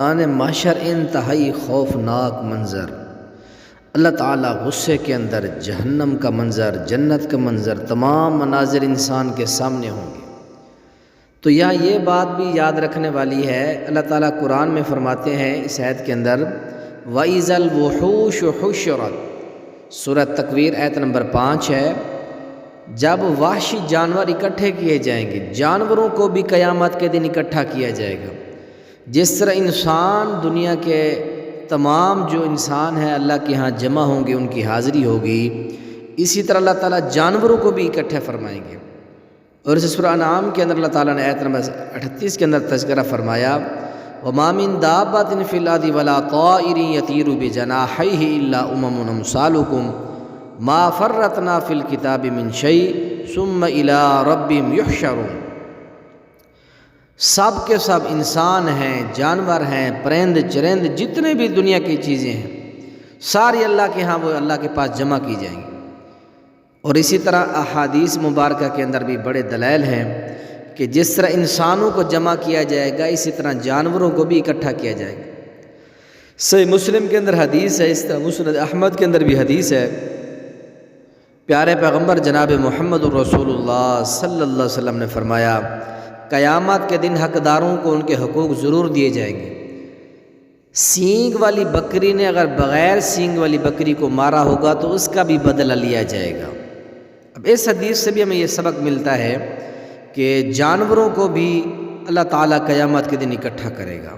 محشر انتہائی خوفناک منظر، اللہ تعالیٰ غصے کے اندر جہنم کا منظر، جنت کا منظر، تمام مناظر انسان کے سامنے ہوں گے۔ تو یہاں یہ بات بھی یاد رکھنے والی ہے، اللہ تعالیٰ قرآن میں فرماتے ہیں اس آیت کے اندر وَإِذَا الْوُحُوشُ حُشِّرَتْ، سورہ تکویر آیت نمبر 5 ہے، جب وحشی جانور اکٹھے کیے جائیں گے، جانوروں کو بھی قیامت کے دن اکٹھا کیا جائے گا۔ جس طرح انسان دنیا کے تمام جو انسان ہیں اللہ کے ہاں جمع ہوں گے، ان کی حاضری ہوگی، اسی طرح اللہ تعالیٰ جانوروں کو بھی اکٹھے فرمائیں گے۔ اور اس سورہ انعام کے اندر اللہ تعالیٰ نے آیت نمبر 38 کے اندر تذکرہ فرمایا وَمَا مِن دَابَّةٍ فِي الْأَرْضِ وَلَا طَائِرٍ يَطِيرُ بِجَنَاحَيْهِ إِلَّا أُمَمٌ أَمْثَالُكُمْ مَا فَرَّطْنَا فِي الْكِتَابِ مِنْ شَيْءٍ ثُمَّ إِلَىٰ رَبِّهِمْ يُحْشَرُونَ۔ سب کے سب انسان ہیں، جانور ہیں، پرند چرند، جتنے بھی دنیا کی چیزیں ہیں، ساری اللہ کے ہاں وہ اللہ کے پاس جمع کی جائیں گی۔ اور اسی طرح احادیث مبارکہ کے اندر بھی بڑے دلائل ہیں کہ جس طرح انسانوں کو جمع کیا جائے گا، اسی طرح جانوروں کو بھی اکٹھا کیا جائے گا۔ صحیح مسلم کے اندر حدیث ہے، اس طرح مسند احمد کے اندر بھی حدیث ہے، پیارے پیغمبر جناب محمد الرسول اللہ صلی اللہ علیہ وسلم نے فرمایا قیامت کے دن حقداروں کو ان کے حقوق ضرور دیے جائیں گے۔ سینگ والی بکری نے اگر بغیر سینگ والی بکری کو مارا ہوگا تو اس کا بھی بدلہ لیا جائے گا۔ اب اس حدیث سے بھی ہمیں یہ سبق ملتا ہے کہ جانوروں کو بھی اللہ تعالیٰ قیامت کے دن اکٹھا کرے گا۔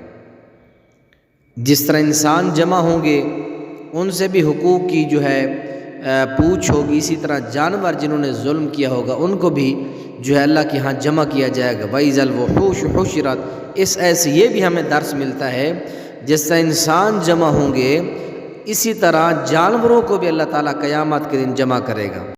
جس طرح انسان جمع ہوں گے، ان سے بھی حقوق کی جو ہے پوچھ ہوگی، اسی طرح جانور جنہوں نے ظلم کیا ہوگا ان کو بھی جو ہے اللہ کے ہاں جمع کیا جائے گا۔ وَإِذَا الْوُحُوشُ حُشِّرَتْ، اس ایسے یہ بھی ہمیں درس ملتا ہے جس طرح انسان جمع ہوں گے، اسی طرح جانوروں کو بھی اللہ تعالیٰ قیامت کے دن جمع کرے گا۔